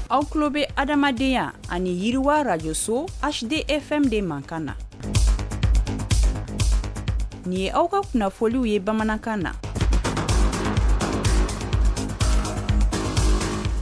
Aw tulo bɛ adamadenya ani yiriwa rajoso HDFM de mankan na. Nin ye aw ka kunnafoliw ye bamanankan na.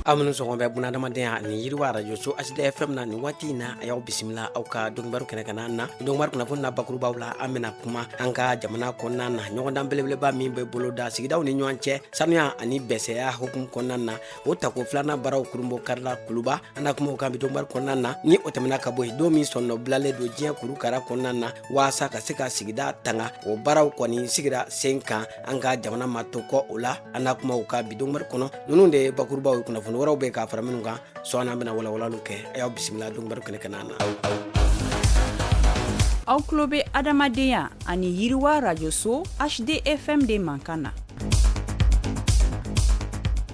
Aminu sɔgɔn bɛ buna adamadenya ni yiriwa radio so HDFM na ni waati in na a y'aw bisimila aw ka dɔnkibaru kɛnɛ kana na dɔnkibaru kunnafoni na bakurubaw la an bɛna kuma an ka jamana kɔnɔna na ɲɔgɔndan belebeleba min bɛ boloda sigidaw ni ɲɔgɔn cɛ sanuya ani bɛsɛya hukumu kɔnɔna na o tako filanan baaraw kurunbɔ karila kuluba an na kuma o kan bi dɔnkibaru kɔnɔna na ni o tɛmɛna ka bɔ yen don min sɔnnɔ bilalen don diɲɛ kurukara kɔnɔna na waasa ka se ka sigida tanga o baaraw kɔni sigira sen kan an ka jamana ma to kɔ o la an na kuma o kan bi dɔnkibaru kɔnɔ ninnu de ye bakurubaw ye kunnafoni wɛrɛw bɛ ka fara minnu kan sɔn an bɛna walawalalu kɛ a y'aw bisimila dɔnkibaru kɛnɛ kana na. Aw tulo bɛ adamadenya ani yiriwa rajoso HDFM de mankan na.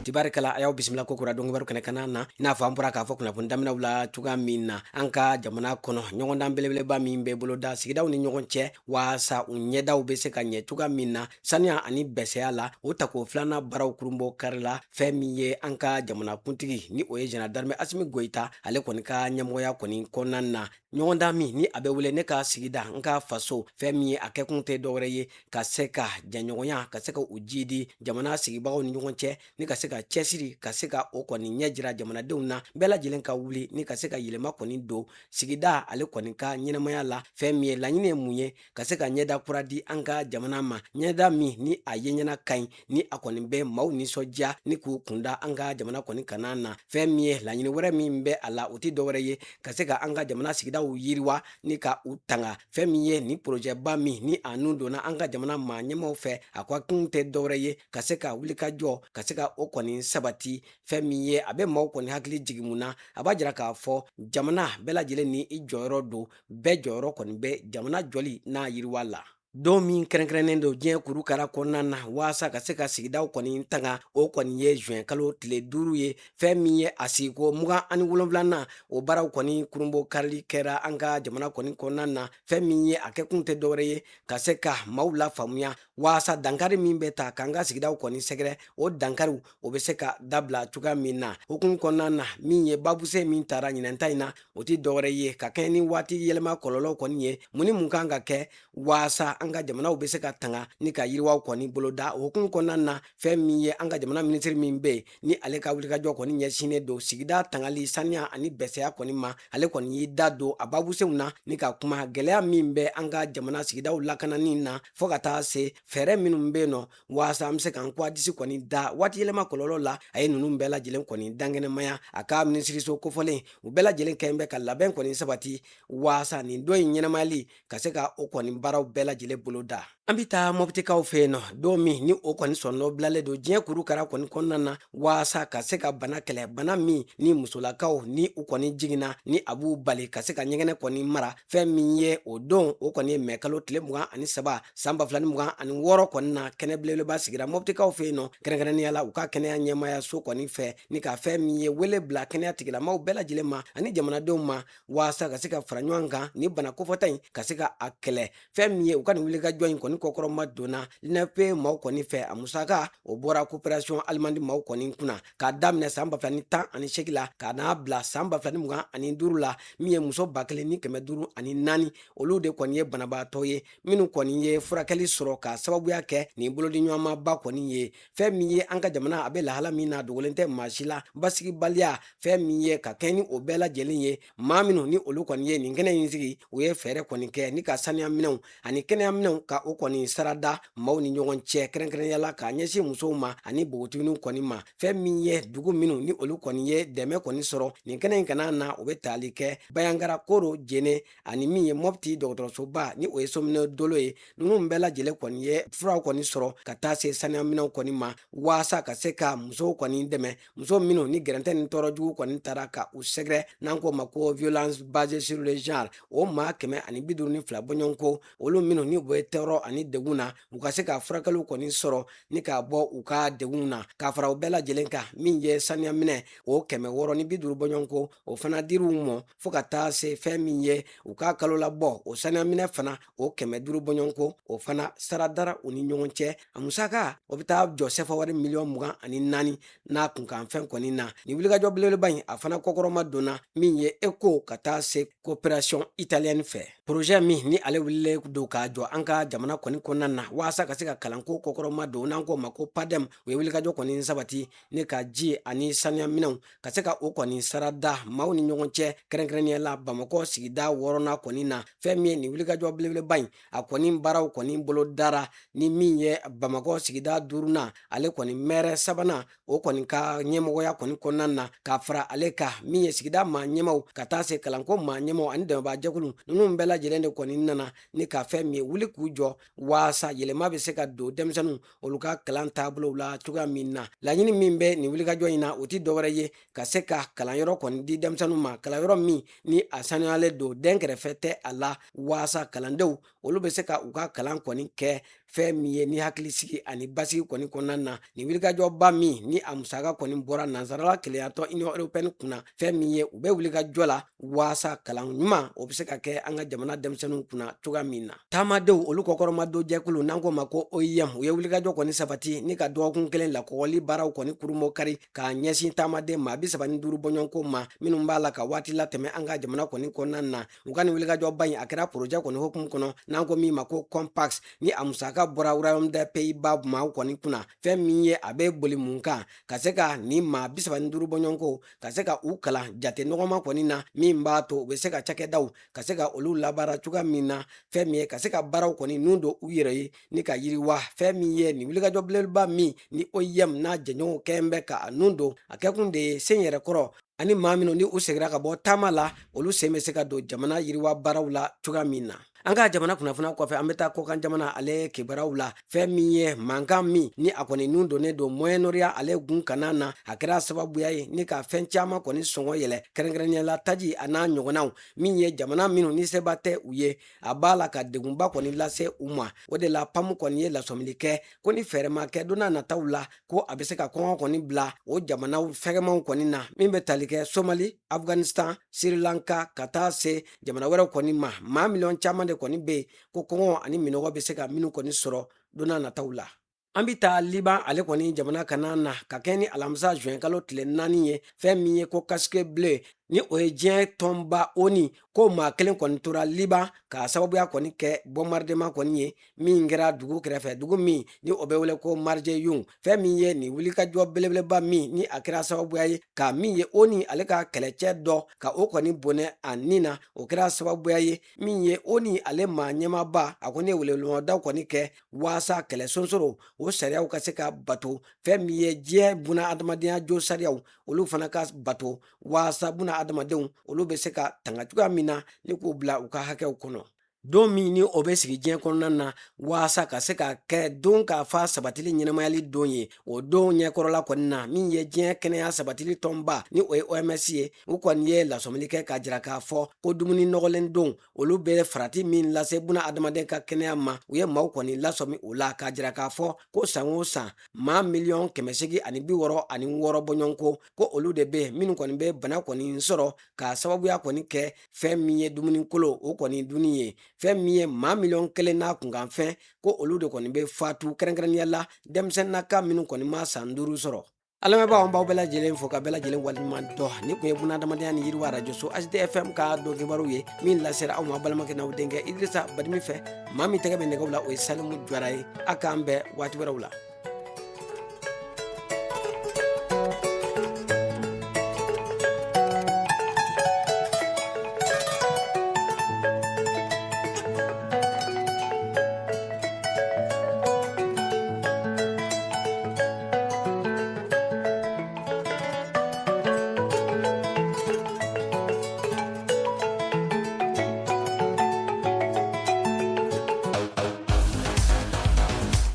Tibarikala a y'aw bisimila ko kura dɔnkibaru kɛnɛ kana na i n'a fɔ an bɔra k'a fɔ kunnafoni daminɛw la cogoya min na an ka jamana kɔnɔ ɲɔgɔndan belebeleba min bɛ boloda sigidaw ni ɲɔgɔn cɛ waasa u ɲɛdaw bɛ se ka ɲɛ cogoya min na saniya ani bɛsɛya la o tako filanan baaraw kurunbɔ kari la fɛn min ye an ka jamana kuntigi ni o ye Jenerali d'Armée Asimi Goyita ale kɔni ka ɲɛmɔgɔya kɔni kɔnɔna na ɲɔgɔndan min ni a bɛ wele ne ka sigida n ka faso fɛn min ye a kɛkun tɛ dɔwɛrɛ ye ka se ka jɛɲɔgɔnya ka se ka u jidi jamana sigibagaw ni ɲɔgɔn cɛ ni ka se ka cɛsiri ka se ka o kɔni ɲɛ jira jamanadenw na bɛɛ lajɛlen ka wuli ni ka se ka yɛlɛma kɔni don sigida ale kɔni ka ɲɛnamaya la fɛn min ye laɲini ye mun ye ka se ka ɲɛda kura di an ka jamana ma ɲɛda min ni a ye ɲɛna ka ɲi ni a kɔni bɛ maaw nisɔndiya ni k'u kunda an ka jamana kɔni kana na fɛn min ye laɲini wɛrɛ min bɛ a la o tɛ dɔwɛrɛ ye ka se ka an ka jamana sigidaw yiriwa ni ka u tanga fɛn min ye ni projɛtba min ni a nun donna an ka jamana maa ɲɛmaw fɛ a ka kun tɛ dɔwɛrɛ ye ka se ka wuli ka jɔ ka se ka o kɔni sabati fɛn min ye a bɛ maaw kɔni hakili jigin mun na a b'a jira k'a fɔ jamana bɛɛ lajɛlen ni i jɔyɔrɔ don bɛɛ jɔyɔrɔ kɔni bɛ jamana jɔli n'a yiriwa la. Don min kɛrɛnkɛrɛnnen don diɲɛ kurukara kɔnɔna na waasa ka se ka sigidaw kɔni tanga o kɔni ye juin kalo tile 5 ye fɛn min ye a sigiko 27nan o baaraw kɔni kurunbɔ karili kɛra an ka jamana kɔni kɔnɔna na fɛn min ye a kɛkun tɛ dɔwɛrɛ ye ka se ka maaw la faamuya waasa dankari min bɛ ta k'an ka sigidaw kɔni sɛgɛrɛ o dankariw o bɛ se ka dabila cogoya min na hukumu kɔnɔna na min ye babuse min taara ɲinɛnta in na o tɛ dɔwɛrɛ ye ka kɛɲɛ ni waati yɛlɛma kɔlɔlɔ kɔni ye mun ni mun kan ka kɛ waasa an ka jamanaw bɛ se ka tanga ni ka yiriwaw kɔni boloda o hukumu kɔnɔna na fɛn min ye an ka jamana minisiri min bɛ yen ni ale ka wulikajɔ kɔni ɲɛsinnen don sigida tangali saniya ani bɛsɛya kɔni ma ale kɔni y'i da don a babusenw na ni ka kuma gɛlɛya min bɛ an ka jamana sigidaw lakanani na fɔ ka taa se fɛɛrɛ minnu bɛ yen nɔ waasa an bɛ se k'an kɔ a disi kɔni da waati yɛlɛma kɔlɔlɔ la a ye ninnu bɛɛ lajɛlen kɔni dankɛnɛmaya a ka minisiriso kofɔlen u bɛɛ lajɛlen kɛlen bɛ ka labɛn kɔni sabati waasa nin don in ɲɛnamayali ka se ka o kɔni baaraw bɛɛ lajɛlen bolo da. An bɛ taa mɔbitikaw fɛ yen nɔ don min ni o kɔni sɔnnɔ bilalen don diɲɛ kurukara kɔni kɔnɔna na waasa ka se ka bana kɛlɛ bana min ni musolakaw ni u kɔni jiginna ni a b'u bali ka se ka ɲɛgɛnɛ kɔni mara fɛn min ye o don o kɔni ye mɛ kalo tile 23 san 2026 kɔni na kɛnɛ belebeleba sigira mɔbitikaw fɛ yen nɔ kɛrɛnkɛrɛnnenya la u ka kɛnɛya ɲɛmaya so kɔni fɛ ni ka fɛn min ye wele bila kɛnɛya tigilamaw bɛɛ lajɛlen ma ani jamanadenw ma waasa ka se ka fara ɲɔgɔn kan ni bana kofɔta in ka se ka a kɛlɛ fɛn min ye u ka nin wulikajɔ in kɔni kɔkɔrɔma donna l'INFP maaw kɔni fɛ a musaka o bɔra coopération alimandi maaw kɔni kunna k'a daminɛ san 2018 la k'a n'a bila san 2025 la min ye muso 1504 olu de kɔni ye banabaatɔ ye minnu kɔni ye furakɛli sɔrɔ ka sababuya kɛ nin bolodiɲɔgɔnmaba kɔni ye fɛn min ye an ka jamana a bɛ lahala min na dogolen tɛ maa si la basigibaliya fɛn min ye ka kɛ ni o bɛɛ lajɛlen ye maa minnu ni olu kɔni ye nin kɛnɛ in sigi u ye fɛɛrɛ kɔni kɛ ni ka saniya minɛnw ani kɛnɛya minɛnw ka o kɔni sarada maaw ni ɲɔgɔn cɛ kɛrɛnkɛrɛnnenya la k'a ɲɛsin musow ma ani bogotiginiw kɔni ma fɛn min ye dugu minnu ni olu kɔni ye dɛmɛ kɔni sɔrɔ nin kɛnɛ in kana na o bɛ tali kɛ bayangara koro jene ani min ye mɔbiti dɔgɔtɔrɔsoba ni o ye sominɛ dolo ye ninnu bɛɛ lajɛlen kɔni ye furaw kɔni sɔrɔ ka taa se saniya minɛnw kɔni ma waasa ka se ka musow kɔni dɛmɛ muso minnu ni gɛrɛntɛ ni tɔɔrɔ jugu kɔni taara ka u sɛgɛrɛ n'an ko ma ko violence basée sur le genre o maa 152 bɔɲɔgɔnko olu minnu ni u bɛ tɔɔrɔ ani degun na u ka se ka furakɛliw kɔni sɔrɔ ni k'a bɔ u ka degun na k'a fara u bɛɛ lajɛlen kan min ye saniya minɛ o 650 bɔɲɔgɔnko o fana dir'u mɔ fo ka taa se fɛn min ye u ka kalo labɔ o saniya minɛ fana o 500 bɔɲɔgɔnko o fana sara dara u ni ɲɔgɔn cɛ a musaka o bɛ taa jɔ sefa wari miliyɔn 24 n'a kunkanfɛn kɔni na ni wulikajɔ belebeleba in a fana kɔkɔrɔma donna min ye ECHO ka taa se coopération italienne fɛ projet min ni ale wililen don k'a jɔ an ka jamana kɔni kɔnɔna na waasa ka se ka kalanko kɔkɔrɔma don n'an ko ma ko PADEM u ye wulikajɔ kɔni sabati ni ka ji ani saniya minɛnw ka se ka o kɔni sarada maaw ni ɲɔgɔn cɛ kɛrɛnkɛrɛnnenya la Bamakɔ sigida 6nan kɔni na fɛn min ye ni wulikajɔ belebeleba in a kɔni baaraw kɔni bolo dara ni min ye Bamakɔ sigida 5nan ale kɔni maire 3nan o kɔni ka ɲɛmɔgɔya kɔni kɔnɔna na ka fara ale ka min ye sigida maa ɲɛmaw ka taa se kalanko maa ɲɛmaw ani dɛmɛbaa jɛkulu ninnu bɛɛ lajɛlen de kɔni nana ni ka fɛn min ye wuli k'u jɔ waasa yɛlɛma bɛ se ka don denmisɛnninw olu ka kalan taabolow la cogoya min na laɲini min bɛ nin wulikajɔ in na o ti dɔwɛrɛ ye ka se ka kalanyɔrɔ kɔni di denmisɛnninw ma kalanyɔrɔ min ni a sanuyalen don dɛnkɛrɛfɛ tɛ a la waasa kalandenw olu bɛ se ka u ka kalan kɔni kɛ fɛn min ye ni hakilisigi ani basigi kɔni kɔnɔna na ni wulikajɔba min ni a musaka kɔni bɔra nansarala keleyatɔ Union Européenne kunna fɛn min ye u bɛ wulikajɔ la waasa kalan ɲuman o bɛ se ka kɛ an ka jamana denmisɛnninw kunna cogoya min na taamadenw olu kɔkɔrɔmadon jɛkulu n'an ko ma ko OIM u ye wulikajɔ kɔni sabati ni ka dɔgɔkun kelen lakɔgɔli baaraw kɔni kurumɔ kari k'a ɲɛsin taamaden maa 35 bɔɲɔgɔnko ma minnu b'a la ka waati latɛmɛ an ka jamana kɔni kɔnɔna na u ka nin wulikajɔba in a kɛra projet kɔni hokumu kɔnɔ n'an ko min ma ko COMPAX ni a musaka bɔra Royaume des Pays-Bas maaw kɔni kunna fɛn min ye a bɛ boli mun kan ka se ka ni maa 35 bɔɲɔgɔnko ka se ka u kalan jate nɔgɔma kɔni na min b'a to u bɛ se ka cakɛdaw ka se ka olu labaara cogoya min na fɛn min ye ka se ka baaraw kɔni nun don u yɛrɛ ye ni ka yiriwa fɛn min ye ni wulikajɔ belebeleba min ni OIM n'a jɛɲɔgɔnw kɛn bɛ ka a nun don a kɛkun de ye sen yɛrɛ kɔrɔ ani maa minnu ni u segira ka bɔ taama la olu sen bɛ se ka don jamana yiriwa baaraw la cogoya min na an ka jamana kunnafoniya kɔfɛ an bɛ taa kɔkan jamana ale kibaruyaw la fɛn min ye mankan min ni a kɔni nun donnen don Moyen-Orient ale gun kana na a kɛra sababuya ye ni ka fɛn caman kɔni sɔngɔ yɛlɛ kɛrɛnkɛrɛnnenya la taji a n'a ɲɔgɔnnaw min ye jamana minnu ni seba tɛ u ye a b'a la ka degunba kɔni lase u ma o de la PAM kɔni ye lasɔmili kɛ ko ni fɛɛrɛ ma kɛ don n'a nataw la ko a bɛ se ka kɔngɔ kɔni bila o jamanaw fɛgɛmanw kɔni na min bɛ tali kɛ Somali, Afghanistan, Sri Lanka ka taa se jamana wɛrɛw kɔni ma maa miliyɔn caman de kɔni bɛ yen ko kɔngɔ ani minɔgɔ bɛ se ka minnu kɔni sɔrɔ don n'a nataw la an bi taa Liban ale kɔni jamana kana na ka kɛ ni alamisa juin kalo tile 4 ye fɛn min ye ko casque bleu ni o ye diɲɛ tɔnba ONU ko maa kelen kɔni tora Liban k'a sababuya kɔni kɛ bombardement kɔni ye min kɛra dugu kɛrɛfɛ dugu min ni o bɛ wele ko Marjeyun fɛn min ye ni wulikajɔ belebeleba min ni a kɛra sababuya ye ka min ye ONU ale ka kɛlɛcɛ dɔ ka o kɔni bonɛ a nin na o kɛra sababuya ye min ye ONU ale maa ɲɛmaaba a kɔni ye welewelemadaw kɔni kɛ waasa kɛlɛ sonsoro o sariyaw ka se ka bato fɛn min ye diɲɛ buna adamadenya jo sariyaw olu fana ka bato waasa buna adamadenw olu bɛ se ka tanga cogoya min na ni k'u bila u ka hakɛw kɔnɔ don min ni o bɛ sigi diɲɛ kɔnɔna na waasa ka se ka kɛ don k'a fa sabatili ɲɛnamayali don ye o don ɲɛkɔrɔla kɔni na min ye diɲɛ kɛnɛya sabatili tɔnba ni o ye OMS ye u kɔni ye lasɔmili kɛ k'a jira k'a fɔ ko dumuni nɔgɔlen don olu bɛ farati min lase buna adamaden ka kɛnɛya ma u ye maaw kɔni lasɔmi o la k'a jira k'a fɔ ko san o san maa 1,866,000 bɔɲɔgɔnko ko olu de bɛ minnu kɔni bɛ bana kɔni sɔrɔ k'a sababuya kɔni kɛ fɛn min ye dumuni kolo o kɔni dunni ye fɛn min ye maa 1,000,000 n'a kunkanfɛn ko olu de kɔni bɛ fatu kɛrɛnkɛrɛnnenya la denmisɛnninnaka minnu kɔni ma san 5 sɔrɔ a lamɛnbaaw an b'aw bɛɛ lajɛlen fo ka bɛɛ lajɛlen waleɲuman dɔn ni kun ye buna adamadenya ni yiriwa radio so HDFM ka dɔn kibaru ye min lasera aw ma balimakɛ n'aw denkɛ Idrissa Badimi fɛ maa min tɛgɛ bɛ nɛgɛw la o ye Salimu Jara ye a k'an bɛɛ waati wɛrɛw la.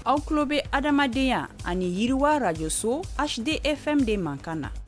Aw tulo bɛ adamadenya ani yiriwa radio so HDFM de mankan na.